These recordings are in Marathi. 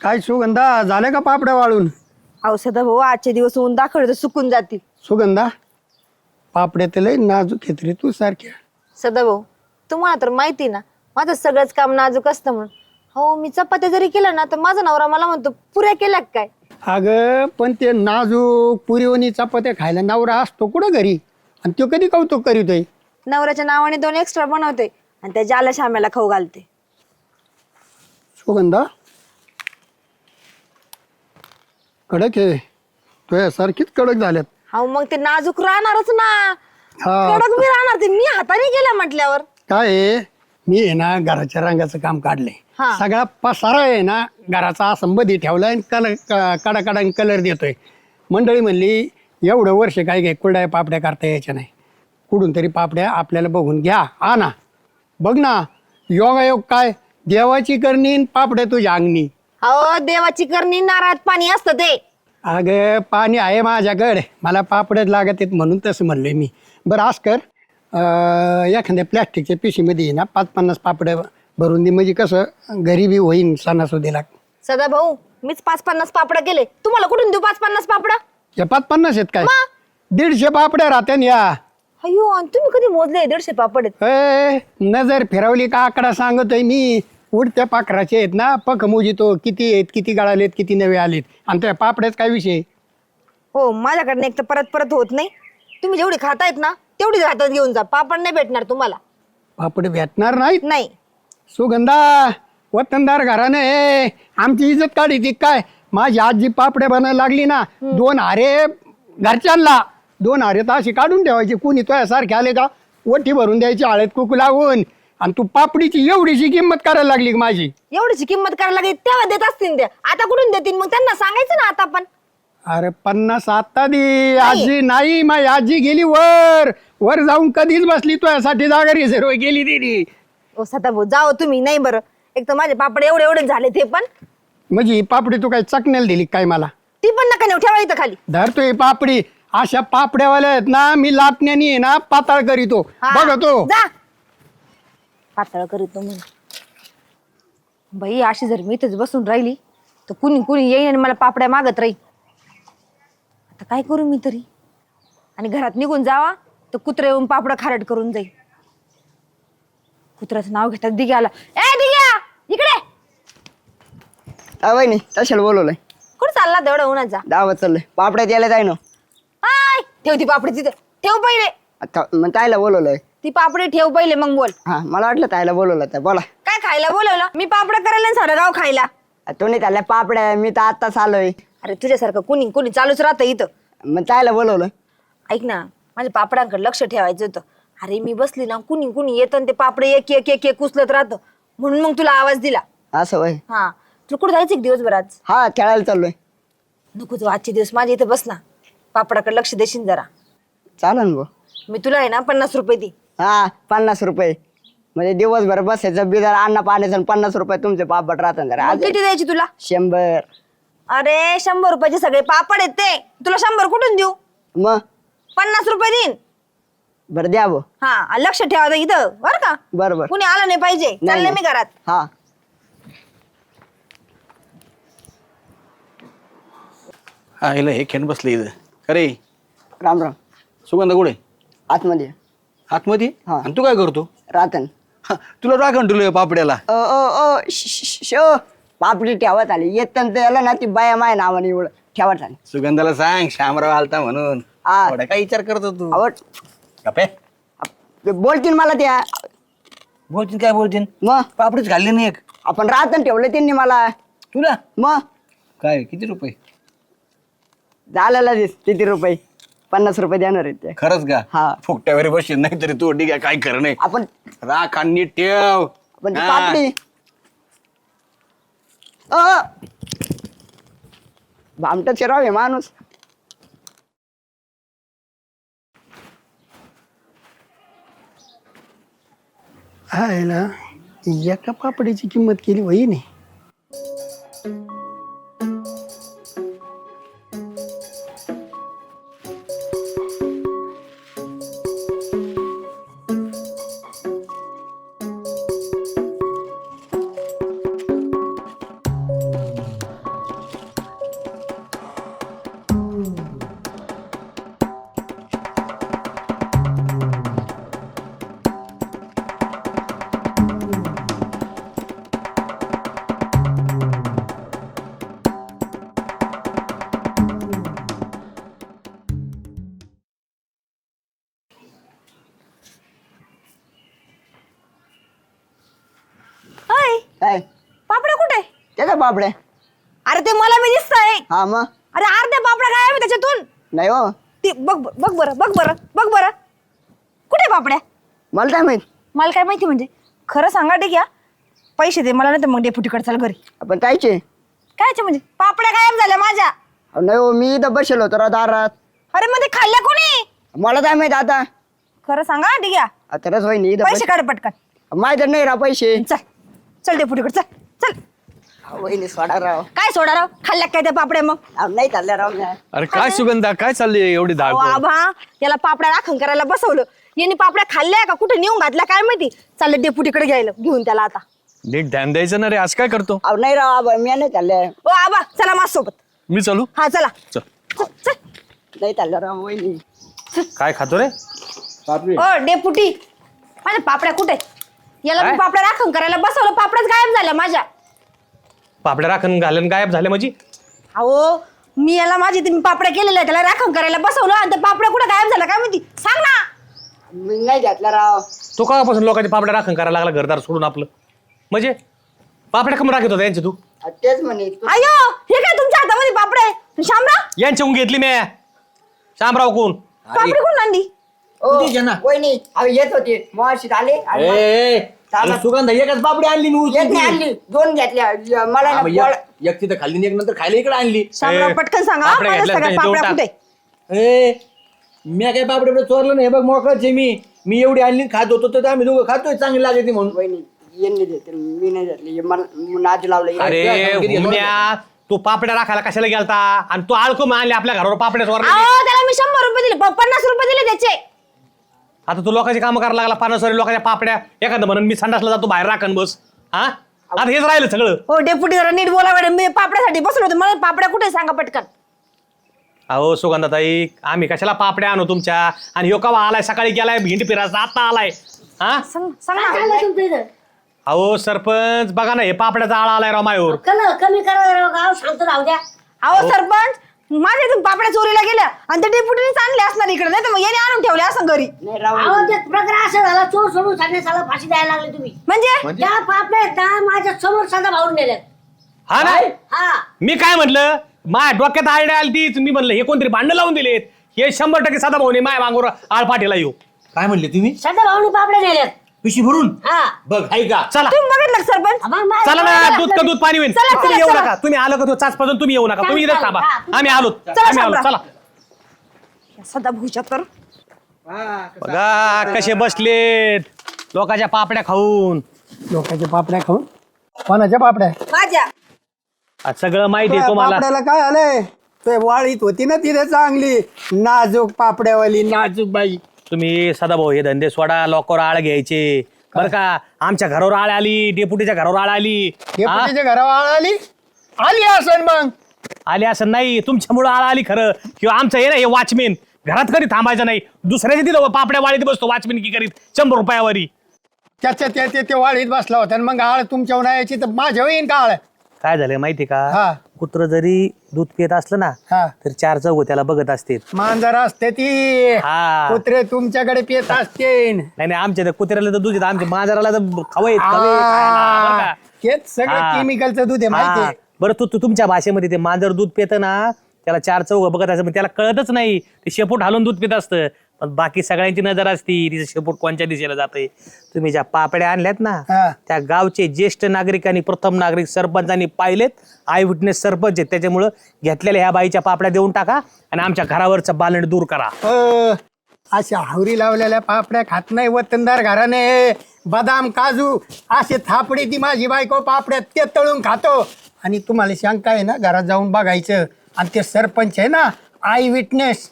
काय सुगंधा झाले का पापड्या वाळून? औषध भाऊ आजचे दिवस ऊन दाखवले तर सुकून जातील. सुगंधा पापड्या तर लय नाजूक आहेत रे तू सारख्या. सदाभाऊ तुम्हाला तर माहिती ना माझं सगळंच काम नाजूक असतं म्हणून. हो मी चपात्या जरी केलं ना तर माझा नवरा मला म्हणतो पुऱ्या केल्या का काय. अगं पण ते नाजूक पुरीवणी चपात्या खायला नवरा असतो कुठं घरी आणि तो कधी कौतुक करीतोय. नवऱ्याच्या नावाने 2 एक्स्ट्रा बनवते आणि त्या ज्याला शाम्याला खाऊ घालते. सुगंधा कडक आहे तुझ्यासारखीच कडक झाल्यात. हो मग ते नाजूक राहणारच ना. हा कडक मी राहणार ते मी हाताने केलं म्हटल्यावर. काय आहे, मी आहे ना घराच्या रंगाचं काम काढलंय. हा. सगळा पसारा आहे ना घराचा संबंधी ठेवलाय आणि कडा कलर देतोय. मंडळी म्हणली एवढं वर्ष काय घे कुरड्या पापड्या करता यायच्या नाही, कुठून तरी पापड्या आपल्याला बघून घ्या आणा. बघ ना योगायोग काय देवाची करणी आणि पापड्या तुझ्या अंगणी. हो देवाची करणी नारळात पाणी असतं ते. अगं पाणी आहे माझ्याकडे, मला पापड्यात लागत आहेत म्हणून तसं म्हणलोय मी. बरं आज कर एखाद्या प्लॅस्टिकच्या पिशीमध्ये आहे ना 5-50 पापड्या भरून दे, म्हणजे कसं गरिबी होईन सणासुदीला. सदाभाऊ मीच 5-50 पापडा केले, तुम्हाला कुठून देऊ 5-50 पापडा. या 5-50 आहेत काय? मग? 150 पापड्या राहत्या या. अयो आणि तुम्ही कधी मोजले 150 पापड आहेत? नजर फिरवली का आकडा सांगतोय मी. उडत्या पाखराचे आहेत ना पख मोजितो किती आहेत, किती गळालेत, किती नवे आलेत. आणि त्या पापड्याच काय विषय. हो माझ्याकडनं एक तर परत परत होत नाही. तुम्ही जेवढी खातायत ना तेवढीच हातात घेऊन जा, पापड नाही भेटणार तुम्हाला. पापड भेटणार नाहीत? नाही. सुगंधा वतनदार घरानं हे आमची इज्जत काढी काय. माझी आजी पापड्या बनायला लागली ना 2 हारे घरच्यांना 2 हारे तर अशी काढून ठेवायची. कुणी तुझ्यासारखे आले का ओठी भरून द्यायची हळद कुकू लावून. आणि तू पापडीची एवढीशी किंमत करायला लागली माझी. एवढीची किंमत करायला लागली तेव्हा देत असतील त्या, आता कुठून देतील मग त्यांना सांगायचं ना आता पण. अरे 50 आत्ता दे. आजी नाही, माझी आजी गेली वर वर जाऊन कधीच बसली तुझ्यासाठी जागा रिझर्व गेली दिली. ओ सदाभाऊ जाओ तुम्ही. नाही बरं एक तर माझे पापड एवढे एवढे झाले ते पण. म्हणजे ही पापडी तू काय चकण्याला दिली काय मला? ती पण नका नेऊ, ठेवा इथं खाली. धरतोय पापडी. अशा पापड्यावाल्या आहेत ना मी लाटण्यानी आहे ना पाताळ करीतो हा, बघतो. जा पातळ करीतो म्हणून. बाई अशी जर मी इथेच बसून राहिली तर कुणी कुणी येईन आणि मला पापड्या मागत राहील. आता काय करू मी तरी. आणि घरात निघून जावा तर कुत्रे येऊन पापड खारट करून जाईल. कुत्र्याचं नाव घेतात दिग्याला. ए दिग्या इकडे. वहिनी तशाला बोलवलंय. कुठं चालला तेवढा उन्हाचा? दावत चाललंय पापड्यात यायला जाय ना. हाय ठेव ती पापडी तिथे. ठेव पहिले आता मग ताईला बोलवलंय. ती पापडी ठेव पहिले मग बोल. हा मला वाटलं ताईला बोलवलं तर बोला. काय खायला बोलवलं? मी पापड करायला आणि सारं गाव खायला. तो नाही त्याला पापड्या मी तर आत्ताच आलोय. अरे तुझ्यासारखं कुणी कुणी चालूच राहतं इथं. मग ताईला बोलवलं. ऐक ना माझ्या पापडांकडे लक्ष ठेवायचं होतं. अरे मी बसली ना कुणी कुणी येतं आणि ते पापड एक एक एक एक उचलत राहतं म्हणून मग तुला आवाज दिला. असं वय. हा तुला कुठं जायचं एक दिवसभर आज? हा खेळायला चाललोय. नको तू आजचे दिवस माझ्या इथं बस ना. पापडाकडे लक्ष देशील जरा. चालन भाऊ. मी तुला आहे ना 50 रुपये दे. हा 50 रुपये म्हणजे दिवसभर बसायचं बिजार अन्न पाण्याचं आणि 50 रुपये तुमचे पापड राहतात जरा. मग किती द्यायची तुला? 100. अरे 100 रुपयाचे सगळे पापड आहेत ते. तुला 100 कुठून देऊ? मग 50 रुपये देईन. बरं द्या भाऊ. हा आणि लक्ष ठेवा इथं बरं का. बरोबर. कुणी आलं नाही पाहिजे. चालले मी घरात. हा आईला हे खेळ बसले इथं. अरे राम राम. सुगंधा कुठे? आतमध्ये आतमध्ये? हा. आणि तू काय करतो? रातन. हा, तुला राखण ठेवलं पापड्याला. ओ ओ ओ शो पापडी ठेवत आली येत याला ना ती बाया माय नावाने एवढं ठेवत आली. सुगंधाला सांग शामराव आलता म्हणून. हा. एवढा काय विचार करतो तू? आवड गप्पे. बोलतील मला त्या. बोलतीन काय बोलतीन? मग पापडीच घालली नाही एक. आपण रातन ठेवलं त्यांनी मला. तुला मग काय किती रुपये? झालेला दिस किती रुपये? 50 रुपये देणार आहेत ते. खरंच का? हा. फुकट्यावर बसशील नाही तरी तू ठीक आहे काय खरं नाही. आपण राखण नीट ठेव. आपण ती हा. पापडी भामटा चिराव आहे माणूस. हायला एका पापडीची किंमत केली वही नाही. काय पापड्या कुठे? त्याचा पापड्या. अरे ते मला मी दिसतंय. हा मग अरे अर्ध्या पापड्या काय आहे त्याच्यातून? नाही हो, ती बघ बघ बरं, बघ बरं, बघ बरं. कुठे पापड्या? मला काय माहित. मला काय माहिती म्हणजे? खरं सांगा ठीक आहे. पैसे दे मला, नाही तर मग डेपुटीकडे चल घरी. आपण कायचे कायचे म्हणजे? पापड्या गायब झाल्या माझ्या. नाही हो, मी इथं बसेल होतो दारात. अरे मध्ये खाल्ल्या कोणी? मला काय माहित आता. खरं सांगा ठीक आहे. आता रस वहिनी इथं पैसे काढ पटकन. माहित नाही राव पैसे. चल चल डेपुटीकडे चल चल. वहिनी सोडा राव. काय सोडा राव? खाल्ल्या काय त्या पापड्या मग? नाही चालल्या राव म्या. अरे काय सुगंधा, काय चालली एवढी अहो, धावपळ? आभा याला पापड्या राखण करायला बसवलं. यांनी पापड्या खाल्ल्या का कुठे नेऊन घातल्या काय माहिती. चालले डेपुटीकडे घ्यायला घेऊन त्याला आता. नीट ध्यान द्यायचं ना रे, आज काय करतो? अहो नाही राव आबा, मी नाही चालल्या. ओ आबा चला माझ्यासोबत. मी चालू? हा चला. चल. चल, चल. नाही चालल्या राव वहिनी. काय खातो रे? ओ डेपुटी माझ्या पापड्या कुठे? याला मी काय? पापड्या राखण करायला बसवलं, पापड्याच गायब झाल्या माझ्या. पापड्या राखण घालून गायब झाले म्हणजे? अहो मी याला माझी तुम्ही पापड्या केलेल्या त्याला राखण करायला बसवलं आणि त्या पापड्या कुठे गायब झाल्या काय माहिती? सांग ना. मी नाही घातला राव. तो कापासून लोकांच्या पापड्या राखण करायला लागला घरदार सोडून आपलं? म्हणजे पापड्या कमी राखत होता यांचे तू? तेच म्हणे. अयो हे काय तुमच्या हातामध्ये पापडे? शामराव यांच्या घेतली मी. शामराव कोण? पापडी कोण आणली? ओ, वहिनी अहो येत होते मावशीत आले आणि सुगंध एकच पापडी आणली मी एक नाही आणली, दोन घेतल्या. मला ना पोळ- एक तिथं खाल्ली एक नंतर खायला इकडे आणली. शामराव पटकन सांगा हा, पापड्या माझ्या घेतल्या सगळ्या का? पापड्या देऊन कुठे? ए मी काय पापडी एवढं चोरलं नाही, हे बघ मोकळच आहे मी एवढी आणली खात होतो तर आम्ही दोघं खातोय, चांगली लागते म्हणून. वहिनी यांनी देते, मी नाही घेतली. मला नाच लावलं. अरे हुमण्या, तू पापड्या राखायला कशाला गेलता? आणि तू आळकून आणले आपल्या घरावर पापड्या चोरल्या. अहो त्याला मी 100 रुपये दिले, 50 रुपये दिले त्याचे. आता तू लोकांची कामं करायला लागला, 50 लोकांच्या पापड्या. एखादं म्हणून मी संडासला जातो बाहेर राखण बस. हा आता हेच राहिलं सगळं. हो डेपुटी जरा नीट बोला मॅडम, मी पापड्यासाठी बसलो होतो. मला पापड्या कुठे सांगा पटकन. अहो सुगंधाताई, आम्ही कशाला पापड्या आणू तुमच्या? आणि ह्यो कवा आलाय? सकाळी गेलाय भिंड फिरायचा, आता आलाय. हा सांग ना. अहो सरपंच बघा ना, हे पापड्याचा आळा आलाय राव मायावर. कमी करा गाव शांत राहू द्या. अहो सरपंच माझ्या इथून पापड्या चोरीला गेल्या आणि त्या डेपुटीनेच आणले असणार इकडे, नाही तर मग याने आणून ठेवले असं घरी. नाही राव अहो ते प्रकार असं झाला, चोर सोडून सांगण्यासाला फाशी द्यायला लागले तुम्ही. म्हणजे त्या पापड्या त्या माझ्या समोर साधा भाऊन नेल्यात. हा ना, हा मी काय म्हटलं, माझ्या डोक्यात आयडिया आली तीच. मी म्हणलं हे कोणतरी भांडण लावून दिलेत. हे 100% साधा भाऊने माय मागोर आळपाटीला येऊ. काय म्हणले तुम्ही? साधा भाऊनी पापड्या नेल्यात. पिशी भरून हा बघ आहे का? चला तुम्ही बघितलं का सरपंच? मग माझ्या चला ना, भावाला दूध का दूध पाणी होईल. चला, तुम्ही चला, येऊ चला. नका. तुम्ही आलं का तो चाचपासून तुम्ही येऊ नका. तुम्ही इथेच थांबा. हा, आम्ही आलो. चला, आम्ही आलो. शामराव. चला सदा भूषा तर बघा कसे बसलेत लोकांच्या पापड्या खाऊन. लोकांच्या पापड्या खाऊन. कोणाच्या पापड्या? माझ्या. आज सगळं माहिती आहे तुम्हाला. पापड्याला काय आलंय? ते वाळीत होती ना तिथे चांगली नाजूक पापड्यावाली, नाजूक बाई. तुम्ही सदाभाऊ हे धंदे सोडा, लोकांवर आळ घ्यायचे बरं का. आमच्या घरावर आळ आली, डेपुटीच्या घरावर आळ आली. हा? डेपुटीच्या घरावर आळ आली आली असन मग. आली असं नाही, तुमच्यामुळं आळ आली खरं. किंवा आमचं हे ना हे वॉचमेन घरात कधी थांबायचं नाही. दुसऱ्याच्या तिथं पापड्या वाळीत बसतो वॉचमेन की करीत 100 रुपयावरी. त्याच्या ते वाळीत बसला होता आणि मग आळ तुमच्या यायची तर माझ्या येईन का आळ? काय झालंय माहिती हा. का, कुत्र जरी दूध पित असलं ना हा. तर 4 चौघ त्याला बघत असते. मांजर असते ती, हा. कुत्रे तुमच्याकडे पित असते. नाही आमच्या त्या कुत्र्याला तर दूध येतं, आमच्या मांजराला तर खवय खायला, बरं का? तेच सगळं हा. केमिकलचं दूध आहे माहिती हा. आहे. बरं तू तुमच्या भाषेमध्ये ते मांजर दूध पितं ना, त्याला 4 चौघ बघत असतं, पण त्याला कळतच नाही ते शेपूट हालून दूध पित असतं. पण बाकी सगळ्यांची नजर असती तिचं शेपूट कोणत्या दिशेला जाते. तुम्ही ज्या पापड्या आणल्यात ना, हा. त्या गावचे ज्येष्ठ नागरिक आणि प्रथम नागरिक सरपंचांनी पाहिलेत. आय विटनेस सरपंच आहेत, त्याच्यामुळं घेतलेल्या ह्या बाईच्या पापड्या देऊन टाका आणि आमच्या घरावरचं बालण दूर करा. अशा हावरी लावलेल्या पापड्या खात नाही वतनदार घराने. बदाम काजू असे थापडी ती माझी बायको पापड्या ते तळून खातो. आणि तुम्हाला शंका आहे ना, घरात जाऊन बघायचं. आणि ते सरपंच आहे ना, आय विटनेस,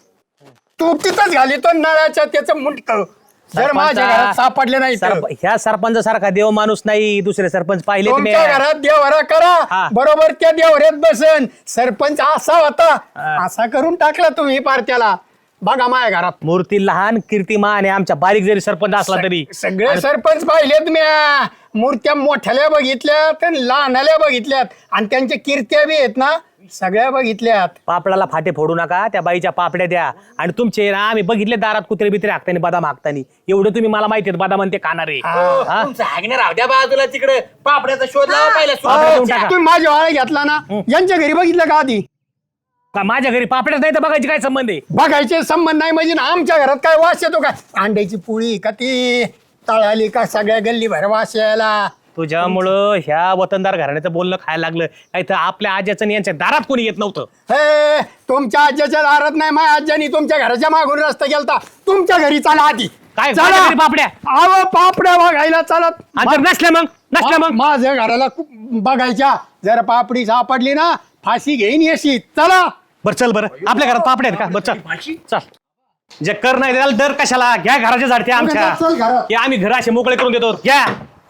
तू तिथंच घालितो नळाच्या त्याचं मुंडकं. जर माझ्या घरात सापडले नाही तर ह्या सरपंचासारखा देव माणूस नाही. दुसरे सरपंच पाहिले तुमच्या घरात देवरा करा, हा. बरोबर त्या देवऱ्यात बसन. सरपंच असा होता, असा करून टाकला तुम्ही पार्ट्याला. बघा माझ्या घरात मूर्ती लहान कीर्तिमान आहे. आमच्या बारीक जरी सरपंच असला तरी सगळे सरपंच पाहिलेत म्या. मूर्त्या मोठ्याल्या बघितल्यात आणि लहानाल्या बघितल्यात आणि त्यांच्या कीर्त्या बी आहेत ना, सगळ्या बघितल्यात. पापडाला फाटे फोडू नका, त्या बाईच्या पापड्या द्या. आणि तुमचे ना आम्ही बघितले दारात कुत्रे बित्रे हाकतानी बदाम हाकतानी. एवढं तुम्ही मला माहिती आहेत बदाम आणि ते खाणारे. हा? तुमचं हागणार राहू द्या बाजूला, तिकडे पापड्याचा शोध लावा पहिला. पापड्या देऊन टाका. तुम्ही माझ्या वाळा घेतला ना, यांच्या घरी बघितलं का आधी? का माझ्या घरी पापड्याच नाही तर बघायची काय संबंध आहे? बघायचे संबंध नाही म्हणजे ना आमच्या घरात काय वास येतो का? अंड्याची पोळी का ती तळाली का सगळ्या गल्ली भर वास यायला. तुझ्यामुळं ह्या वतनदार घराण्याचं बोलणं खायला लागलं. नाही तर आपल्या आज्याचं आणि यांच्या दारात कोणी येत नव्हतं. हे तुमच्या आज्याच्या दारात नाही, माझ्या आज्यानी तुमच्या घराच्या मागून रस्ता गेलता. तुमच्या घरी चला आधी. काय चला. माझ्या घरी पापड्या? अहो पापड्या बघायला चलत. आणि जर नसल्या मग माझ्या घराला बघायच्या. जर पापडी सापडली ना फाशी घेईन येशी. चला. बरं चल, बरं आपल्या घरात पापड्या आहेत का? बरं चल. जे कर नाही त्याला डर कशाला? घ्या घराच्या झाडते आमच्या. चल घरात. हे आम्ही घर असे मोकळे करून देतो. घ्या.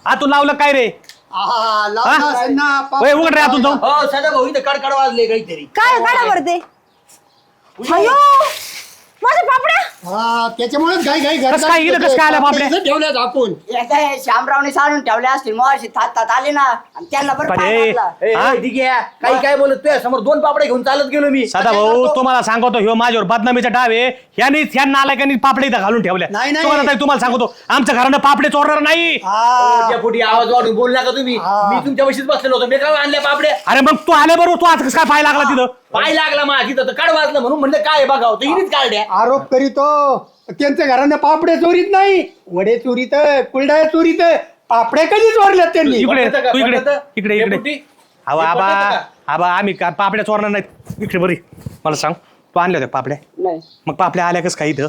आतून लावलं काय रे? आहा, लावला असेल ना. होय, उघड रे आतून जाऊन. हो सदा भाऊ इथं कडकड वाजले काहीतरी. काय गाडा भरते अयो माझ्या पापड्या. हा, त्याच्यामुळेच घाई घाई कसं काय गेलं? कसं काय आल्या पापड्या? ठेवल्या झाकून. याचा शामरावने सारून ठेवले असतील मग तात आले ना आणि त्यांना बरं पण पाय ए, लागला. हा? ठीक आहे, काही काय बोलत तुझ्या समोर 2 पापड्या घेऊन चालत गेलो मी. सदा भाऊ तुम्हाला सांगतो, ह्यो माझ्यावर बदनामीचा डाव आहे. ह्या नालायकांनी पापडे इथं घालून ठेवल्या. नाही, नाही. तुम्हाला सांगतो, आमच्या घरानं पापडे चोरणार नाही. हा. त्या पोटी आवाज वाढून बोल नका तुम्ही. मी तुमच्या बशीत बसलेलो होतो. मी काय आणल्या पापड्या? अरे मग तू आले बरोबर, तू आज कसं काय पाय लागला तिथं? पाय लागला माझी तिथं काढ वाजलं म्हणून म्हणलं काय बघावं तर हिरीच काढल्या. आरोप करीतो. त्यांच्या घरानं पापडे चोरीत नाही, वडे चोरीत, कुलडाय चोरीत, पापड्या कधी चोरल्यात त्यांनी. इकडे पटतं का? तू इकडे पटतं? इकडे हे इकडे. पोटी? आबा हे आबा पटतं का? आबा आम्ही पापड्या चोरणार नाहीत. इकडे बरी मला सांग, तू आणल्या होत्या पापड्या? नाही मग पापड्या आल्या कस काय इथं?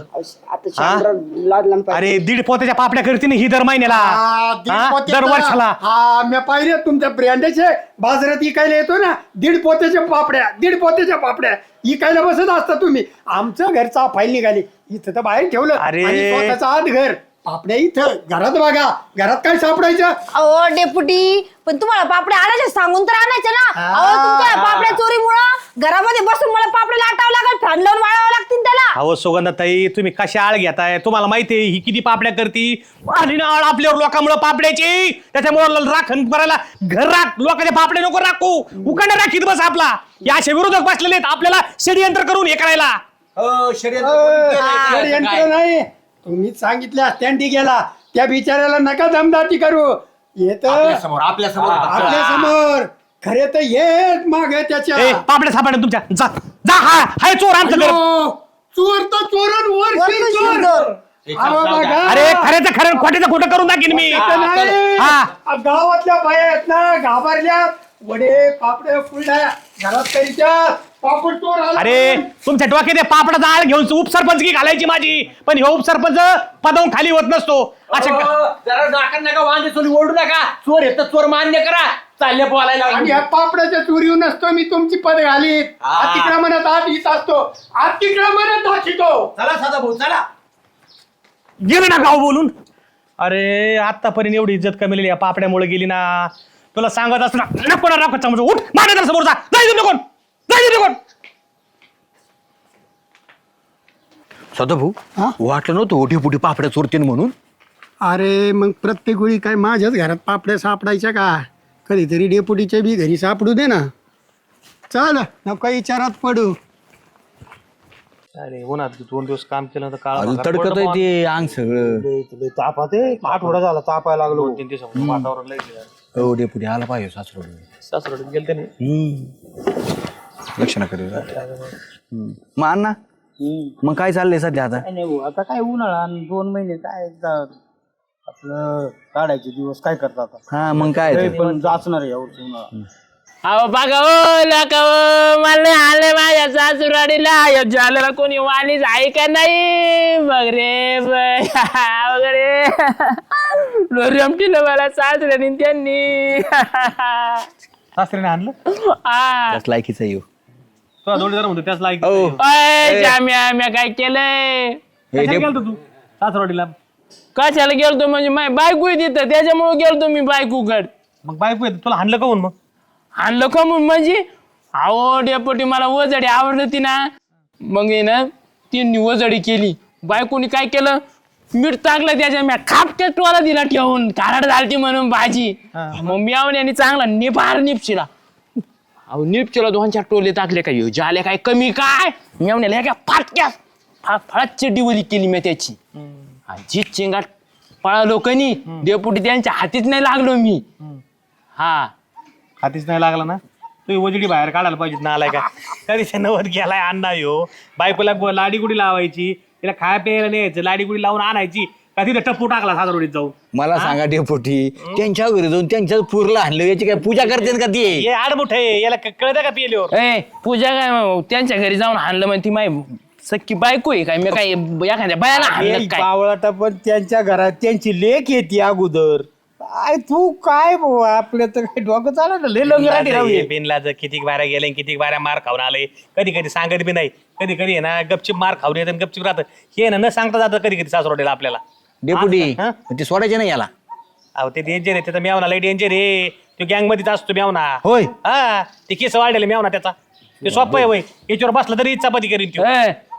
आता शामराव लादला ना पाय. अरे 1.5 पोत्याच्या पापड्या करते ना ही दर महिन्याला. हा, दीड हा? पोत्याचा. दर वर्षाला. हा, मी पाहिले तुमच्या ब्रँडेचे बाजारात इकायला येतो ना, 1.5 पोत्याच्या पापड्या, 1.5 पोत्याच्या पापड्या इकायला बसत असता तुम्ही. आमचं घरचा फाईल निघाली, इथं तर बाहेर ठेवलं. अरे. आणि स्वतःचं आत घर, पापड्या इथं. घरात बघा, घरात काय सापडायचं? अहो डेपुटी पण तुम्हाला पापड्या आणायच्या सांगून तर आणायच्या ना. अहो तुमच्या पापड्या चोरीमुळं घरामध्ये बसून मला पापड्या लाटावं लागेल, फॅन लावून वाळावं लागतील त्याला. अहो सुगंधाताई, तुम्ही कशा आळ घेताय? तुम्हाला माहितीये ही किती पापड्या करती? आली ना आळ आपल्यावर लोकांमुळे पापड्याची. त्याच्यामुळे राखण करायला घर राख, लोकांचे पापडे नको राखू, उकांडा राखीत बस आपला. या असे विरोधक बसलेले आहेत आपल्याला षडयंत्र करून हे करायला. हो, षडयंत्र कोणी केलंय? अरे, यंत्र नाही, तुम्ही सांगितल्या स्टँडी गेला. त्या बिचाऱ्याला नका दमदाटी करू. येत आपल्या समोर आपल्या समोर आपल्या समोर खरे तर येत माग त्याच्या. ए, पापड्या सापड्या तुमच्या. जा जा. हाय चोर आमचं घर. अयो, चोर तर चोरण वर वरती चोर. शिरदोर. अहो, बघा. अरे खरेच खरं, खोटेचं खोटं करून दाखीन मी. इथं नाही. हा. गावातल्या बाया आहेत ना, घाबरल्या. वडे पापडे फुलड्या घरात करीच्या. पापड चोर आला. अरे तुमच्या डोक्यात पापडाचा आळ घेऊन उपसरपंचकी घालायची माझी. पण हे उपसरपंच पदावून खाली होत नसतो. अशा हो, जरा नाका नका वांगे चोरी ओढू नका. चोर येतं, चोर मान्य करा. चालले बोलायला आणि या पापडाच्या चोरीवर नसतो मी तुमची पद घालीत. अतिक्रमणात म्हणत आत येत असतो, अतिक्रमणात म्हणत दाखवतो. चला साधा भाऊ चला. गेलं ना गाव बोलून. अरे आतापर्यंत एवढी इज्जत कमी या पापड्यामुळे गेली ना. तुला सांगत असतो ना, नको ना राखत समोर. उठ माझ्या समोर जा. जायचं नको, जायचं नको. सदा भाऊ हा? वाटलं नव्हतं ओटी पुटी पापड्या चोरतीन म्हणून. अरे मग प्रत्येक वेळी काय माझ्याच घरात पापड्या सापडायच्या का? कधीतरी डेपुटीच्या बी घरी सापडू दे ना. चल नको विचारात पडू. अरे उन्हात 2 दिवस काम केलं तर काळ तडकत आहे ते अंग सगळं. तापात आठवडा झाला तापायला लागलो. 2-3 दिवस वातावरण लय हो डेपुटी आला पाहिजे सासरोड. सासरवाडीत गेलते ना. लक्ष नका मग अण्णा मग काय चाललंय सध्या आता? काय नाही भाऊ, आता काय उन्हाळा आणि 2 महिने काय एकदा आपलं काढायचे दिवस काय करतात आता. हा मग काय तरी ते? पण जाचणार आहे यावरचं उन्हाळा. अहो बघा ओ नका ओ, मला आले माझ्या सासूराडीला झालेला कोणी वाणीच आहे का नाही बघ रे वगैरे रमटीनं मला सासऱ्यानी त्यांनी सासऱ्याने आणलं. आ. त्याच लायकीचा येऊ. तुला जोडीदार म्हणतो त्याच लायक. ओय, जाम्या काय केलंय? गेलतो तू सासरवाडीला? कशाला गेलतो म्हणजे माझी बायको तिथं त्याच्यामुळे गेलतो मी बायकोकड. मग बायको येत तुला हाणलं काऊन मग? आणलं का मग म्हणजे अहो डेपोटी मला वजडी आवडत होती ना, मग आहे ना त्यांनी वजडी केली. बायकोनी काय केलं, मीठ टाकलं त्याच्या मी खापट्या टोला दिला ठेवून खारट झालती म्हणून भाजी. मग मी आणि चांगला निपार निपशिला. अहो निपचेला 2-4 टोले टाकले काय ह्यो झाले काय कमी काय मेवण्याला काय फाटक्या फळात डिवली केली मी त्याची जी चिंगाट पळालो कनी डेपुटी त्यांच्या हातीच नाही लागलो मी. हा हातीच नाही लागला ना तुम्ही वजडी बाहेर काढायला पाहिजे ना आलाय का कधी नवत गेलाय अण्णा ह्यो बायकोला लाडी गुडी लावायची तिला खाया प्यायला न्यायचं लाडी गुडी लावून आणायची का तिथे टप्पू टाकला साधारोडीत जाऊन. मला सांगा डेपुटी त्यांच्या घरी जाऊन त्यांच्या पूरला आणलं याची काय पूजा करते का ते? हे आडमुठ आहे याला कळतं का पिल्यावर. ए पूजा काय त्यांच्या घरी जाऊन हाणलं म्हणजे ती माय सख्खी बायको आहे काय मी काय एखाद्या बायाला हाणलं काय. पावळाटा पण त्यांच्या घरात त्यांची लेक येते अगोदर. काय तू काय भाऊ आपल्या तर काही डोकं चालत लय लंगराटी राहू बिनला जर किती बाऱ्या गेले किती बाऱ्या मार खाऊन आले कधी कधी सांगत बी नाही कधी कधी आहे ना गपचिप मार खाऊन येत गपचिप राहतं हे ना न सांगता जातं कधी कधी सासरोडीला आपल्याला. डेपुटी हा? ते सोडायचे नाही याला. अहो ते डेंजर आहे त्याचा मेवना लय डेंजर आहे तो गँग मध्येच असतो मेवना. होय. हा ते केस वाढलेले मेवना त्याचा ते सोपं आहे वय याच्यावर बसला तरी चपाती करीन तो.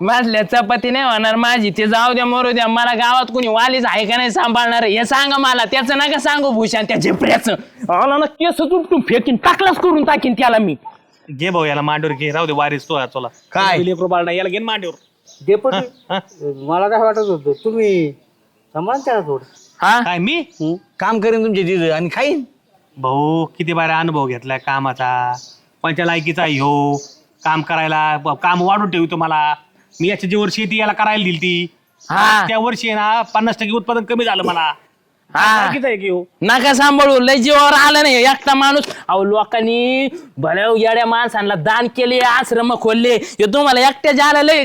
माझल्या चपाती नाही होणार माझी ते जाऊ द्या मरू द्या मला गावात कोणी वालीच आहे का नाही सांभाळणार हे सांगा मला त्याचं नका सांगू भूषण त्या झेपऱ्याचं आला ना केस उपटून फेकीन टाकलाच करून टाकीन त्याला मी. घे भाऊ याला मांडीवर घे राहू दे वारीस तो चला काय? लेकरू बाळा याला घे मांडीवर. डेपुटी मला काय वाटत होतं तुम्ही समान त्याला थोडं. हा काय मी काम करेन तुमच्या तिथं आणि खाईन. भाऊ किती बारा अनुभव घेतलाय कामाचा पंच्या लायकीचा ह्यो काम करायला काम वाढून ठेवतो मला मी याच्या जी वर्षी ती याला करायला दिली ती हा. त्या वर्षी आहे ना 50% उत्पादन कमी झालं मला. हा. लायकीचा आहे की ह्यो. नका सांभाळू लय जीवावर आलं नाही एकटा माणूस अहो लोकांनी भल्या येड्या माणसांना दान केले आश्रम खोलले हे तुम्हाला एकट्या झालं लय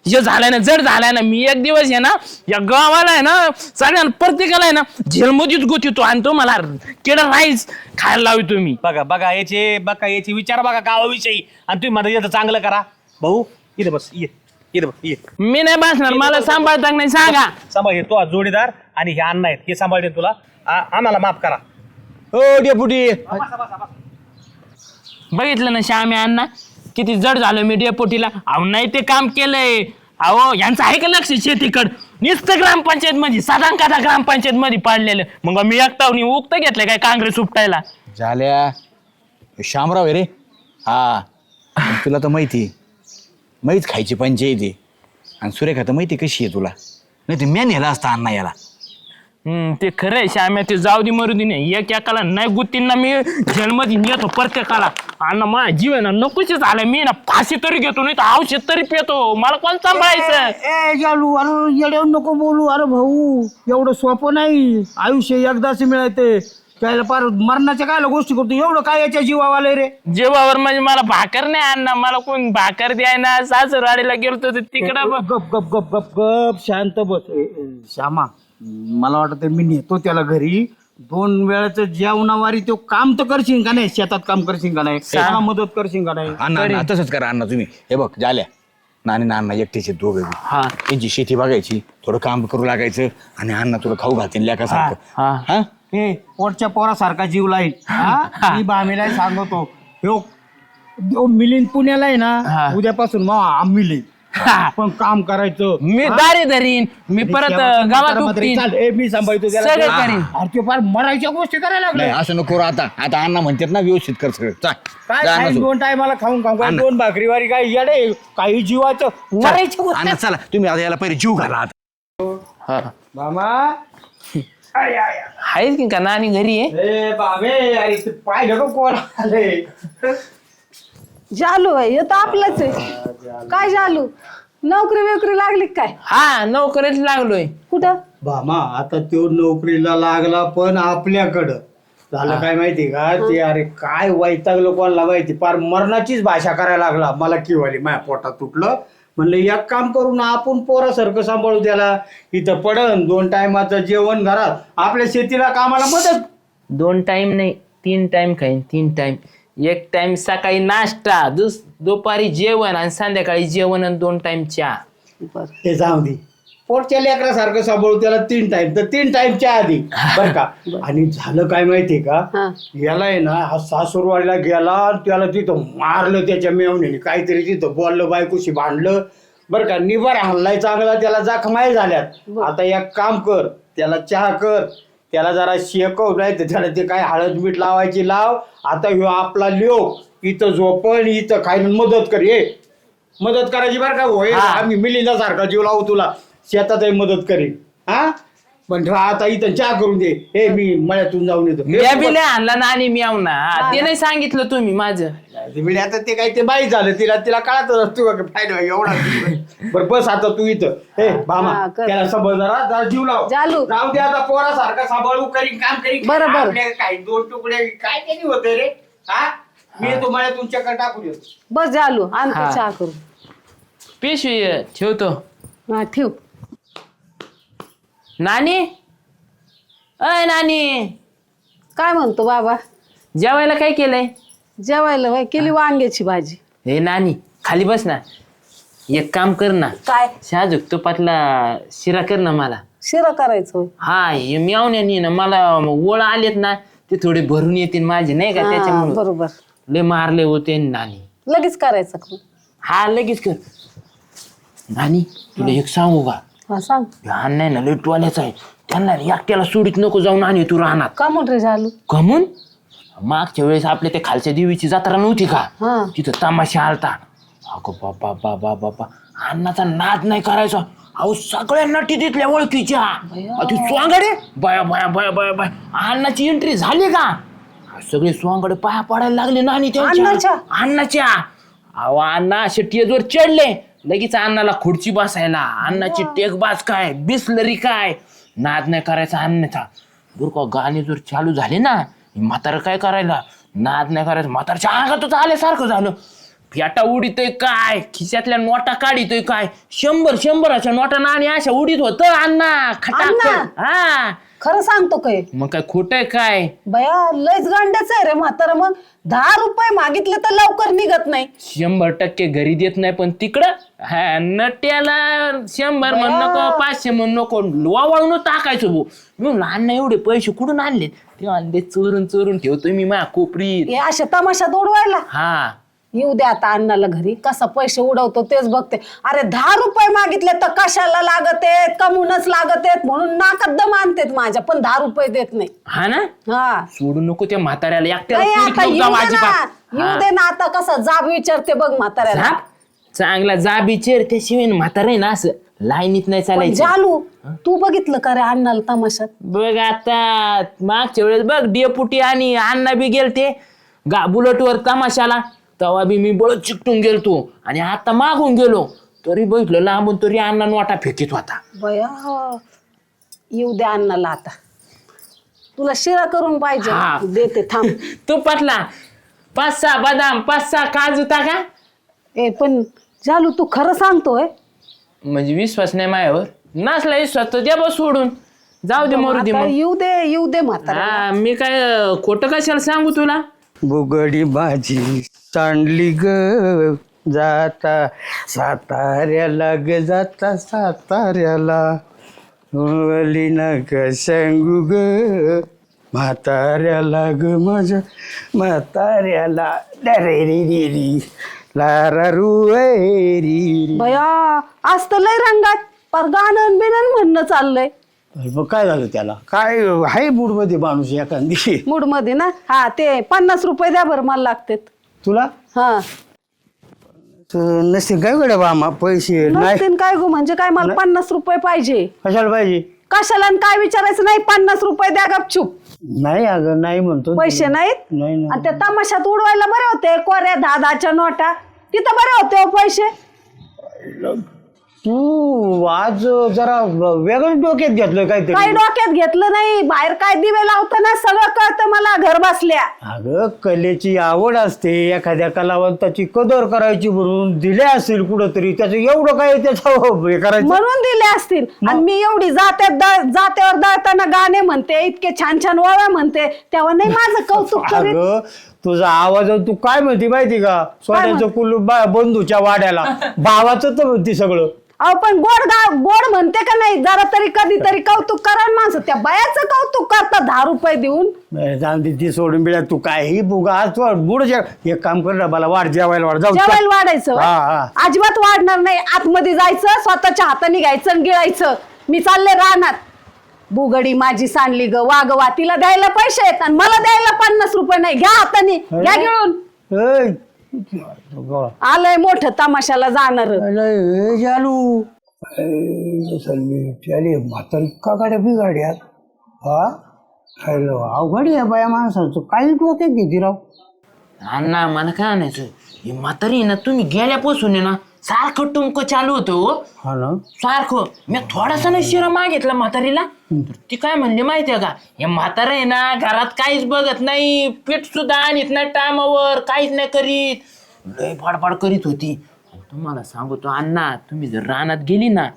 हे झालंय ना जड झालाय ना मी एक दिवस आहे ना या गावाला आहे ना सगळ्यांना प्रत्येकाला आहे ना झेलमध्येच गुतितो आणि तुम्हाला केडा राईस खायला लावी तुम्ही. बघा याचे विचार बघा गावाविषयी आणि तुम्ही माझं याचं चांगलं करा भाऊ इथे बस इथे बस ये मी नाही बसणार मला सांभाळता नाही सांगा. सांभाळ तो आज जोडीदार आणि हे अण्णा आहेत हे सांभाळते तुला आम्हाला माफ करा. हो डेपुटी बघितलं ना श्यामी अण्णा किती जड झालं मी डेपोटीला अहो नाही ते काम केलंय अहो यांचं आहे का लक्ष शेतीकड नुसतं ग्रामपंचायत मध्ये साधारण ग्रामपंचायत मध्ये पाडलेलं मग मी एकटावनी उक्त घेतलं काय काँग्रेस उपटायला. झाल्या शामराव आहे रे. हा तुला तर माहिती माहीत खायची पंचायत आहे आणि सुरेखा तर माहिती कशी आहे तुला नाही ते म्या नेला असता अण्णा याला. ते खरं आहे श्याम्या ते जाऊ दे मरू दे नाही एक एकाला नाही गुत्तींना मी जेलमध्ये नेतो प्रत्येकाला अण्णा माझा जीव आहे ना नकोच झालं मी ना फाशी तरी घेतो नाही तर औषध तरी पितो मला कोण सांभाळायचं. ए जालू अरे येड्यावर नको बोलू. अरे भाऊ एवढं सोपं नाही आयुष्य एकदाच मिळते त्याला पार मरणाच्या काय गोष्टी करतो एवढं काय याच्या जीवावाले रे. जेवावर म्हणजे मला भाकर नाही अण्णा मला कोण भाकर द्याय ना सासरवाडीला गेलो तर तिकडं गप गप गप गप गप गप शांत बस. श्यामा मला वाटतं मी नेतो त्याला घरी 2 वेळाचं जेवणावारी तो काम तर करशील का नाही शेतात काम करशील का नाही मला मदत करशील का नाही. अण्णा तसंच करा अण्णा तुम्ही हे बघ झाल्या नानी ना अण्णा एकटेचे दोघे त्यांची शेती बघायची थोडं काम करू लागायचं आणि अण्णा तुला खाऊ घालतील लेकासारखं. हा हे पोटच्या पोरासारखा जीव लाईल. मी भामीला सांगतो ह्यो मिलिंद पुण्याला आहे ना उद्यापासून मग मिलिंद पण काम करायचं मी दारी धरीन मी परत गावात उपटीन. मी सांभाळतो सगळं करीन. अरे ते फार मरायच्या गोष्टी करायला लागले. नाही असं नको आता आता अण्णा म्हणतात ना व्यवस्थित कर सगळं काय जा अण्णा 2 टायमाला खाऊन काय 2 भाकरीवारी काय येडे काही जीवाचं मरायच्या गोष्टी. अण्णा चला तुम्ही आता याला पहिले जीव घाला आता. मामा आहेच की का नानी घरी आहे ए बाबे अरे ते पाहिलं का कोण आले. जालू आहे हे तर आपलंच आहे. काय जालू नोकरी वेकरी लागली काय हा नोकरीच लागलोय. कुठं भामा आता तो नोकरीला लागला पण आपल्याकडं झालं काय माहिती का ते अरे काय वैतागलं कोणाला माहिती पार मरणाचीच भाषा करायला लागला मला किवाली माझ्या पोटात तुटलं म्हणलं एक काम करू ना आपण पोरासारखं सांभाळू त्याला इथं पडन 2 टायमाचं जेवण घरात आपल्या शेतीला कामाला मदत 2 टाइम नाही 3 टाइम खाईन 3 टाइम 1 टाइम सकाळी नाश्ता दुपारी जेवण आणि संध्याकाळी जेवण आणि 2 टाइम चहा. हे जाऊ दे पोटच्या लेकरासारखं सांभाळू त्याला 3 टाइम तर 3 टाइमच्या आधी बर का. आणि झालं काय माहितीये का याला आहे ना हा सासूरवाडीला गेला आणि त्याला तिथं मारलं त्याच्या मेवणीने काहीतरी तिथं बोललं बायकोशी भांडलं बरं का. निभार हल्लाय चांगला त्याला जखमाय झाल्यात. आता एक काम कर त्याला चहा कर त्याला जरा शेकव, नाही तर त्याला ते काय हळद मीठ लावायची लाव. आता ह्यो आपला लोक इथं झोपण, इथं खायला मदत कर. ये मदत करायची बरं का भाऊ. आम्ही मिलिंदा सारखा जीव लावू तुला, शेतातही मदत करीन. हा पण आता इथं चहा करून दे. हे मी मळ्यातून जाऊन येतो. त्या बिले आणला ना आणि मी आव ना, ते नाही सांगितलं तुम्ही माझं. आता ते काय ते बाई झालं, तिला कळत तू फायदा एवढा. बरं बस आता तू इथं. हे भामा हा, कर. त्याला सांभाळ जरा जीव लाव. जालू. जाऊ दे आता, पोरासारखा सांभाळू करीन, काम करीन. बरं, बरं. आपल्या काही 2 तुकडे काय त्यांनी होते रे. हा मी येतो मळ्यातून चक्कर टाकून येतो. बस जालू आणते हा. चहा करू. पिशवी ठेवतो. हा ठेव. नानी, अय नानी, काय म्हणतो बाबा? जेवायला काय केलंय? जेवायला होय केली वांग्याची भाजी. हे नानी खाली बस ना, एक काम कर ना, काय? शाजूक तुपातला शिरा कर ना मला. शिरा करायचं होय. हा हे मेवण्यानी ना मला ओळ आलेत ना, ते थोडे भरून येतील माझे नाही का, हा, त्याच्यामुळे बरोबर. लय मारले होते नानी. लगेच करायचं का? हा लगेच कर. नानी तुला एक सांगू का, हा सांग. हा नाही ना लय टोल्याचा आहे, त्यांना एकट्याला सोडीत नको जाऊन आणि तू राहणार. का म्हणतो रे जालू? कमून मागच्या वेळेस आपल्या त्या खालच्या देवीची जत्रा नव्हती का, हा. तिथं तमाशा आलता. अगो बाबा बाबा बाबा, अण्णाचा नाद नाही करायचा. अहो सगळ्या नटी तिथल्या ओळखीच्या, ती स्वांगडे बाया बाया बाया बाया बाय. अण्णाची एंट्री झाली का सगळे स्वांगडे पाया पडायला लागले ना, आणि अण्णाच्या. अहो अण्णा असे टेजवर चढले, लगेच अण्णाला खुर्ची बसायला. अण्णाची टेकबाज काय, बिस्लरी काय, नाद नाही करायचा अण्णाचा. बरं का गाणे जर चालू झाले ना, म्हातारं काय करायला, नाद नाही करायचं. म्हातारच्या अंगातच आल्यासारखं झालं. फेटा उडीतोय काय, खिशातल्या नोटा काढितोय काय, 100 नोटा नाणी अशा उडीत होत अण्णा खटाखट. हा खरं सांगतो काय? मग काय खोटं काय? बया लयच गांड्याच आहे रे म्हातारा. मग 10 रुपये मागितले तर लवकर निघत नाही. 100% घरी देत नाही, पण तिकडं हा नट्याला 100 म्हण नको, 500 म्हण नको, वावळून टाकायचं भाऊ. मी म्हणलं अण्णा एवढे पैसे कुठून आणले? ते आणले चोरून चोरून ठेवतोय मी माझ्या कोपरीत. हे अशा तमाशात उडवायला हा येऊ द्या आता अण्णाला घरी. कसा पैसे उडवतो तेच बघते. अरे 10 रुपये मागितले तर कशाला लागत आहेत, कमूनच लागत आहेत म्हणून नाकात दम आणतेत माझ्या, पण 10 रुपये देत नाही. हा ना, हा सोडू नको त्या म्हाताऱ्याला एकट्याला नाही, सोडीत आता नको येऊ जाऊ दे ना. अजिबात. येऊ दे ना आता. कसा जाब विचारते बघ म्हाताऱ्याला. झाप? चांगला जाबीचेर त्याशिवाय म्हातारा आहे ना असं लाईनीत नाही पण चालायचं. जालू तू बघितलं का रे अण्णाला तमाशात? बघ आता मागच्या वेळेस बघ डेपुटी आणि अण्णा बी गेलते बुलेटवर तमाशाला, तेव्हा बी मी बळच चिकटून गेलतो. आणि आता मागून गेलो तरी बघितलं लांबून, तरी अण्णा नोटा फेकीत होता. बया येऊ दे अण्णाला आता. तुला शिरा करून पाहिजे हा. देते थांब. तू पटला 5-6 बदाम 5-6 काजू टाका. ए पण जालू तू खरं सांगतोय? म्हणजे विश्वास नाही माझ्यावर? नसला विश्वास तर द्या बस सोडून, जाऊ दे मरू दे आता मग. येऊ दे म्हातारा. हा मी काय खोटं कशाला सांगू तुला. बुगडी भाजी सांडली ग जाता साताऱ्याला ग जाता साताऱ्याला, ओली नग सांगू ग म्हाताऱ्याला ग माझ्या म्हाताऱ्याला. री लारा रुरी. बया आज तर लय रंगात पर गाणं बिनन म्हणणं चाललंय. मग काय झालं त्याला? काय आहे मूड मध्ये माणूस एखादी मूड मध्ये ना. हा ते 50 रुपये द्या बरं मला लागतेत. तुला हा नसते काय गड्या बामा पैसे नाही. नसतील काय गो म्हणजे काय? मला 50 रुपये पाहिजे. कशाला पाहिजे? कशाला आणि काय विचारायचं नाही. 50 रुपये द्या गपचूप. नाही अगं नाही म्हणतो. पैसे नाहीत? नाही ना. आणि त्या तमाशात उडवायला बरे होते कोऱ्या 10-10च्या नोटा, तिथं बरे होते हो पैसे. तू आज जरा वेगळं डोक्यात घेतलं काही काहीतरी. डोक्यात घेतलं नाही. बाहेर काय दिवे लावतं ना सगळं कळतं मला घर बसल्या. अगं कलेची आवड असते, एखाद्या कलावंताची कदर करायची म्हणून दिले असेल कुठंतरी, त्याचं एवढं काय त्याचं हे करायचं. म्हणून दिले असतील. आणि मी एवढी जात्यावर दळताना गाणे म्हणते, इतके छान छान ओव्या म्हणते, तेव्हा नाही माझं कौतुक करीत? अगं तुझा आवाज तू काय म्हणते माहिती का? सोन्याचं कुलूप बंधूच्या वाड्याला भावाचं तर म्हणते सगळं. अहो पण गोड म्हणते का नाही? जरा तरी कधीतरी कौतुक करा ना माणसं. त्या बायाचं कौतुक करतात 10 रुपये देऊन. जाऊन दे ती सोडून बिळ्या. तू काय ही बुगा आज बुड एक काम कर ना, मला वाढ जेवायला वाढ. जाऊ जेवायला वाढायचं? हा. अजिबात वाढणार नाही. आतमध्ये जायचं, स्वतःच्या हाताने घ्यायचं आणि गिळायचं. मी चालले रानात. बुगडी माझी सांडली ग वागवा, तिला द्यायला पैसे आहेत आणि मला द्यायला 50 रुपये नाही. घ्या हाताने, घ्या घेऊन. ए, आलंय मोठं तमाशाला जाणार. ए, जालू त्याले म्हातारी का गाड्या बिगाड्यात हा अवघड आहे बाया माणसाचं काही डोक्यात घेते राव. अण्णा मला काय आणायचं ही म्हातारी आहे ना, तुम्ही गेल्यापासून आहे ना सारखं टुमकं चालू होतं हो. हा ना सारखं मी थोडासा ना शिरा मागितला म्हातारीला, तर ती काय म्हणली माहितीये का, हे म्हातारं आहे ना घरात काहीच बघत नाही, पीठ सुद्धा आणत नाही टायमावर, काहीच नाही करीत, लय फाडफाड करीत होती. तुम्हाला सांगतो अण्णा, तुम्ही जर रानात गेली ना,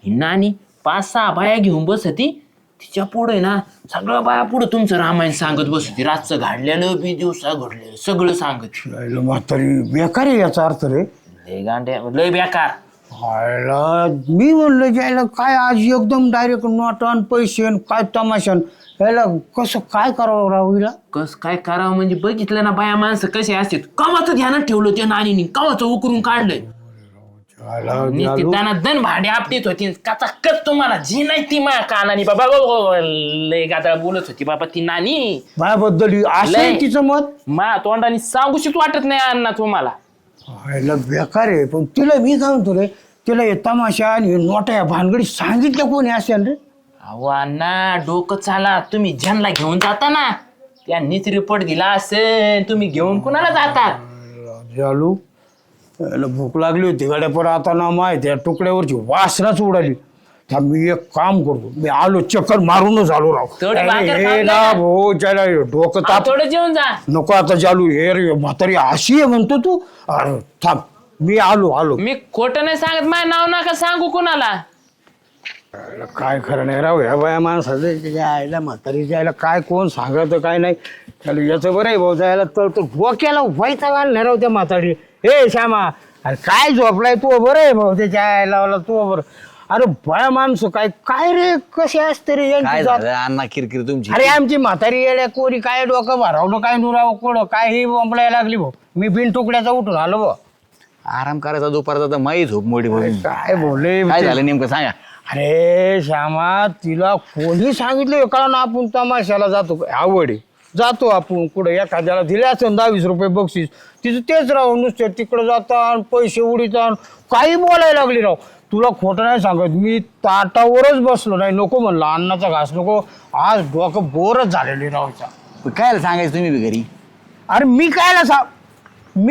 ही नानी 5-6 बाया घेऊन बसती, तिच्या पुढे ना सगळं बाया पुढे तुमचं रामायण सांगत बसती, रातचं घडलेलं बी दिवसा घडलेलं सगळं सांगत. म्हातारी बेकार आहे याचा अर्थ रे. लय गांड्या लय बेकार. हायला मी म्हणलं जायला काय आज एकदम डायरेक्ट नोटान पैसे आणि काय तमाशान याला कसं काय करावं राव हिला. कस काय करावं म्हणजे बघितलं ना बाया माणसं कसे असतात, कवाचं ध्यानात ठेवलं त्या नानीनी, कवाचं उकरून काढलंय. त्यांना दन भाडे आपटीत होती काचा कच, तुम्हाला जी नाही ती माझ्या कानानी बाबा लय गादा बोलत होती बाबा ती नानी माझ्याबद्दल असं आहे तिचं मत. मा तोंडाने सांगूशीच वाटत नाही अण्णा तुम्हाला. हायला बेकार आहे. पण तिला मी काय म्हणतो रे, तिला हे तमाशा आणि नोटा या भानगडी सांगितलं कोणी असेल रे. अहो अण्णा डोकं चाला, तुम्ही ज्यांना घेऊन जाता ना त्यांनीच रिपोर्ट दिला असेल, तुम्ही घेऊन कुणाला जातात. चालू याला भूक लागली होती गाड्या, पण आता ना माहिती आहे तुकड्यावरची वासनाच उडाली. तर मी एक काम करतो, मी आलो चक्कर मारूनच आलो राव. थोडी भाकर हे खाऊन ना जा. भाऊ त्याला डोकं ताप थोडं जेवण जा. नको आता चालू हे रे म्हातारी अशी आहे म्हणतो तू. अरे थांब मी आलो. मी खोटं नाही सांगत, माझं नाव नका सांगू कुणाला. काय खरं नाही राव ह्या बाया माणसाचं त्याच्या आईला म्हातारी जायला काय कोण सांगत काय नाही. त्याला याचं बरं आहे भाऊ जायला तर डोक्याला व्हायचा घालणार राव त्या म्हातारी. ए श्यामा अरे काय झोपलाय तू, बरं आहे भाऊ त्याच्या आईला तू बरं. अरे बाया माणसं काय काय रे कसे असते रे काय यांची जात. झालं अण्णा किरकिर तुमची. अरे आमची म्हातारी येड्या कोणी काय डोकं भरावलं काय नुरावं कोण काय ही बोंबलायला लागली भाऊ. मी बिन तुकड्याचा उठून आलो भाऊ. आराम करायचा दुपारचा तर माही झोप मोठी भाऊ. काय बोलले काय झालं नेमकं सांगा. अरे श्यामा तिला कोणी सांगितलं कारण आपण तमाशाला जातो आवड आहे, जातो आपण कुठं एखाद्याला दिले असेल 10-20 रुपये बक्षीस, तिचं तेच राव नुसतं तिकडं जातात पैसे उडीतात काही बोलायला लागली राव. तुला खोटं नाही सांगत, मी ताटावरच बसलो नाही, नको म्हणलं अन्नाचा घास नको, आज डोकं बोरच झालेली रावचा. काय सांगायचं तुम्ही बी घरी. अरे मी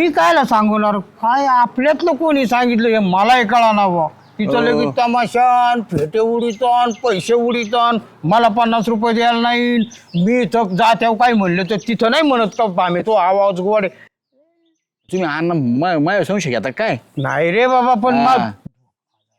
कायला सांगणार, काय आपल्यातलं कोणी सांगितलं हे मलाही कळा ना बुवा. तिथं लगेच तमाशान फेटे उडीतान पैसे उडीतान, मला 50 रुपये द्यायला नाही. मी तर जात्याव काय म्हणलं तर तिथं नाही म्हणत का आम्ही तो आवाज गोड आहे. तुम्ही अण्णा माझ्या संशय घेता काय. नाही रे बाबा पण मग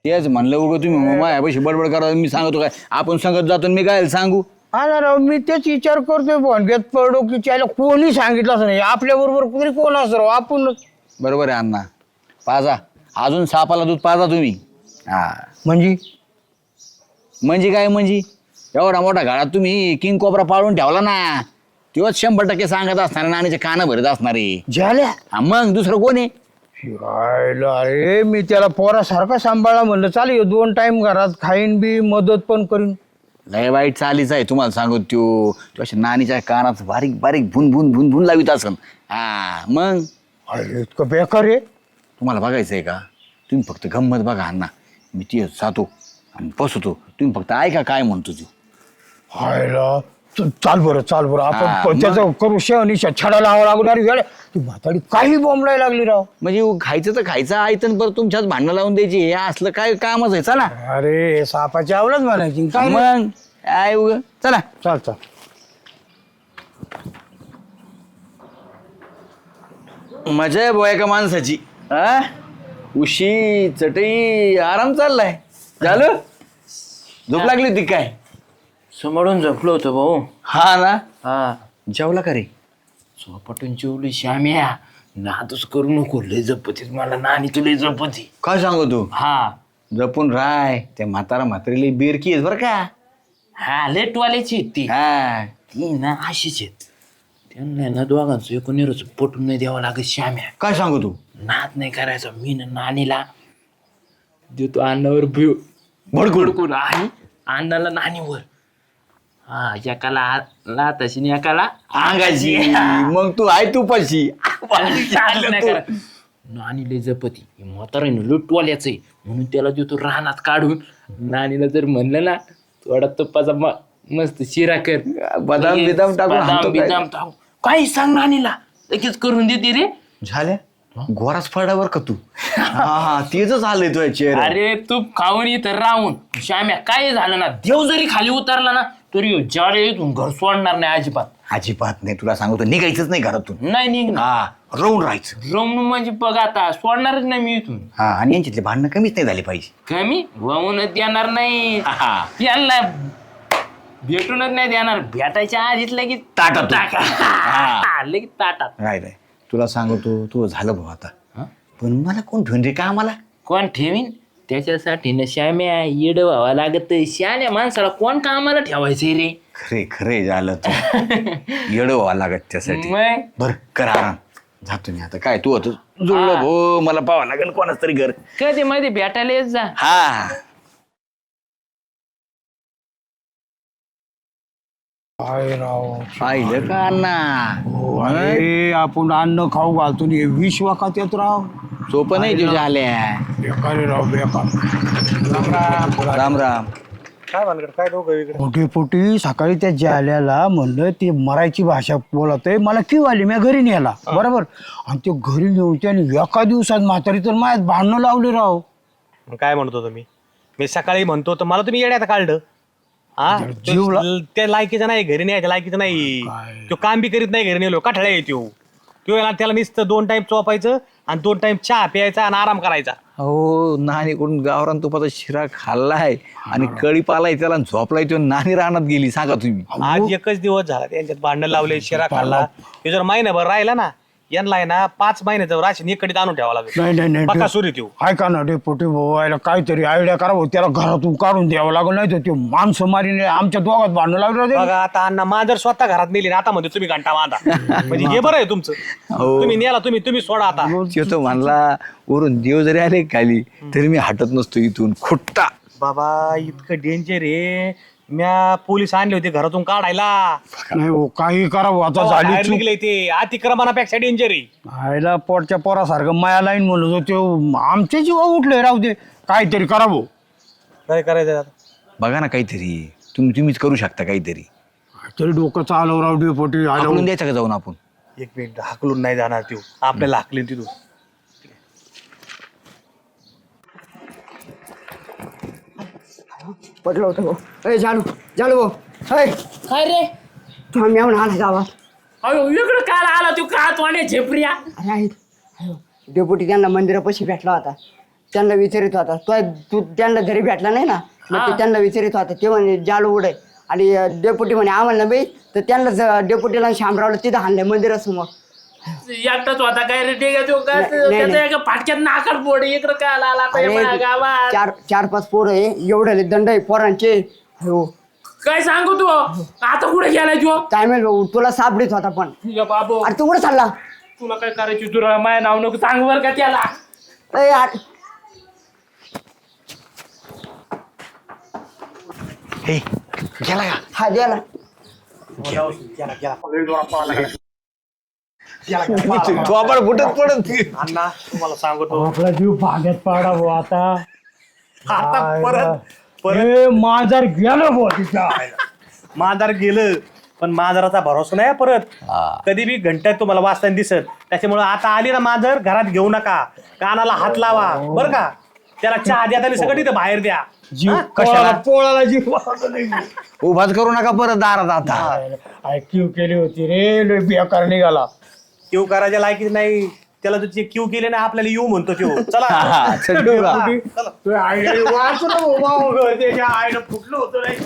तेच म्हणलं उगं तुम्ही माझ्यापाशी बडबड करा. मी सांगतो काय आपण सांगत जातो मी काय सांगू. हा राव मी तेच विचार करतोय भोंडग्यात पडो की त्याला कोणी सांगितलं असं नाही, आपल्या बरोबर तरी कोण असं राव आपण. बरोबर आहे अण्णा, पाजा अजून सापाला दूध पाजा तुम्ही. हा म्हणजे काय म्हणजे एवढा मोठा घरात तुम्ही किंग कोबरा पाळून ठेवला ना, तेव्हाच 100% सांगत असणार, नाण्याचे कानं भरत असणारे झाल्या. मग दुसरं कोण आहे. अरे मी त्याला पोरासारखा सांभाळला म्हणलं चालेल 2 टाइम घरात खाईन बी मदत पण करीन. लय वाईट चालीच आहे तुम्हाला सांगू. त्यो अशा नानीच्या कानात बारीक बारीक भुन भुन भुन भुन लावित असन. हा मग अरे इतकं बेकार आहे. तुम्हाला बघायचं आहे का, तुम्ही फक्त गंमत बघा अण्णा. मी ती जातो आणि बसतो, तुम्ही फक्त ऐका काय म्हणतो तू. हायला चाल बरं हा, आपण त्याचं करू शहनिशा छडा लावा लागणार वेळ. ती म्हाताडी काही बोंबलाय लागली राव. म्हणजे खायचं तर खायचं ऐकन बरं तुमच्याच भांडणं लावून द्यायची, हे असलं काय कामच आहे. चला अरे सापाची आवडच म्हणायची काय रे? मग काय उग चला. चाल मजा आहे बोया का माणसाची. हा उशी चटई आराम चाललाय. झालं झोप लागली होती काय. समोरून झोपलो होतो भाऊ. हा ना. हा जेवला का रे. झोपटून जेवली श्याम्या, नादच करू नको, लय जपतीस मला नानी, तुला जपती. काय सांगू तू. हा जपून राय. त्या म्हातारीला बेरकी आहेस बरं का. हा लेटवाल्याची ती हा ती ना अशीच आहेत, त्यांना ना दोघांचं एकूण पटून नाही द्यावं लागत श्याम्या. काय सांगू तू. नाद नाही करायचा. मी ना नानीला देतो अन्नावर भिव भडकून भडकून आणि अण्णाला नानीवर. हा एकाला तशी एकाला अंगाची मग तू आहे तू पशी नानीला जपती म्हातारानं लुटवाल्याच म्हणून त्याला देतो रानात काढून. नानीला जर म्हणलं ना थोडा तुपाचा मस्त शिरा कर, बदाम बिदाम टाकून बदाम हाणतो काय? बिदाम टाकून काही सांग नानीला लगेच करून देते रे. झाल्या गोराच फडावर का तू? हा तेच आलंय तुझ्या चेहरा. अरे तूप खाऊन इथं राहून श्याम्या काय झालं ना, देव जरी खाली उतरला ना तरी जाळे इथून घर सोडणार नाही अजिबात. अजिबात नाही, तुला सांगतो निघायचंच नाही घरातून. नाही निघ हा राहून राहायचं. रमण म्हणजे बघ आता सोडणारच नाही मी इथून. हा आणि यांच्यातले भांडणं कमीच नाही झाले पाहिजे. कमी वाहूनच देणार नाही हा. यांना भेटूनच नाही देणार. भेटायच्या आधीच लगेच ताटात. हा, लगेच ताटात. काय नाही तुला सांगतो तू झालं भाऊ आता. पण मला कोण ठेवून रे का मला? कोण ठेवीन त्याच्यासाठी ना श्याम्या येड व्हावा लागत. श्यान्या माणसाला कोण कामाला ठेवायचंय रे? खरे खरे झालं तू येडं व्हावं लागत त्यासाठी. मग बर कर आराम, जातो मी आता. काय तू होतो जुळलं भाऊ, मला पाहावं लागेल कोणाच तरी घर. कधी मध्ये भेटायला येत जा. हा काय राव पाहिलं का अण्णा? अरे आपण अन्न खाऊ घालतो हे विष वाकात येत राव. सोपं नाही तुझ्या आल्या. बेकार आहे राव बेकार. राम राम. पोटी पोटी सकाळी त्या जाल्याला म्हणलं ते मरायची भाषा बोलत आहे, मला किव आली मी घरी नेला बरोबर. आणि ते घरी नेऊन त्याने एका दिवसात म्हातारी तर माझ्यात भांडणं लावले राव. काय म्हणतो तुम्ही? मी सकाळी म्हणतो तर मला तुम्ही येड्यात काढलं. हा जीवला- त्या लायकीचा नाही, घरी न्यायच्या लायकीचं नाही. तो काम बी करीत नाही, घरी नेलो काठळ्या येतो. त्याला नुसतं 2 टाइम चोपायचं आणि 2 टाइम चहा प्यायचा आणि आराम करायचा. हो नानी कडून गावरान तुपाचा शिरा खाल्लाय आणि कळी पालाय त्याला झोपलाय. तो नानी रानात गेली सांगा तुम्ही. आज एकच दिवस झाला त्यांच्यात भांडण लावले, शिरा खाल्ला. ते जर महिनाभर राहिला ना यांना आहे ना 5 महिन्याचं राशन इकडे आणून ठेवावं नाही नाही नाही लागेल. सुरू ठेवू. ऐका ना डेपोटी भाऊ यायला काहीतरी आयडिया करा भाऊ, त्याला घरातून काढून द्यावं लागलं नाही तर ते माणसं मारीने आमच्या दोघात भांडणं लागलं होते. बघा आता अण्णा मांजर स्वतः घरात नेली आता म्हणजे तुम्ही घंटा बांधा म्हणजे हे बरं आहे तुमचं. हो. तुम्ही नेला तुम्ही सोडा आता. तो म्हणला वरून देव जरी आले खाली तरी मी हटत नसतो इथून. खुट्टा बाबा इतकं डेंजर आहे. म्या पोलीस आणले होते घरातून काढायला. नाही हो काही करा भाऊ, आता झाली बाहेर चूक. निघले ते अतिक्रमणापेक्षा डेंजर आहे. आयला पोटच्या पोरासारखं माया लाईन म्हणत होते, आमचे जीवा उठले राहू दे. काहीतरी करा भाऊ. काय करायचं आता? बघा ना काहीतरी तुम्हीच करू शकता काहीतरी. तरी डोकं चालव राव डेपोटी. हाकलून द्यायचं का जाऊन आपण? एक मिनिट हाकलून नाही जाणार तो, आपल्याला हाकलीन तिथून. पटलं होतं भाऊ. अरे जालू जालू भाऊ. अय काय रे? तू आम्ही येऊन आला गावात. अयो इकडं काल आला तू का तोंडे झेपऱ्या? अरे आहेत डेपुटी त्यांना मंदिरापाशी भेटला होता. त्यांना विचारित होता तू त्यांना घरी भेटला नाही ना, मग ते त्यांना विचारित होता. ते म्हणे जालू उडे आणि डेपुटी म्हणे आम्हाला बाई तर त्यांना डेपुटीला शामरावला तिथं हाणलंय मंदिरासमोर. एकटाच होता काय रे? ठीक आहे तो काय नाही, नाही. त्याचा एका फाटक्यात नाकात बोड इकडं काय आला आता या माझ्या गावात? 4-5 पोरं आहे एवढे दंड आहे पोरांचे. हो काय सांगू तू आता कुठे गेलाय तू? काय माहिती भाऊ, तुला सापडीत होता पण. या बाबू अरे तू कुठं चालला? तुला काय करायची तुला माझ्या नाव नको सांग बर का त्याला. अय अरे हे गेला का? हा द्याला थोबाड फुटत पडत. अण्णा तुम्हाला सांगतो आपला जीव भाग्यात पाडा भाऊ आता. आता परत हे मांजर गेलं भाऊ तिच्या आईला. मांजर गेलं पण मांजराचा भरोसा नाही परत. कधी बी घंट्यात तुम्हाला वाचताना दिसत. त्याच्यामुळे आता आली ना मांजर घरात घेऊ नका, कानाला हात लावा बरं का. त्याला चहा द्या सगळं तिथं बाहेर द्या. जीव कशाला? पोळाला जीव वाचला नाही. उभाच करू नका परत दारात आता. क्यू केली होती रे, लय बेकार निघाला. क्यू करायच्या लायकीच नाही त्याला. तुझे क्यू केले ना आपल्याला येऊ म्हणतो तो. चला चल ठेवू का? तू आईला वाचलं भाऊ, त्याच्या आईला फुटलं होतं नाही.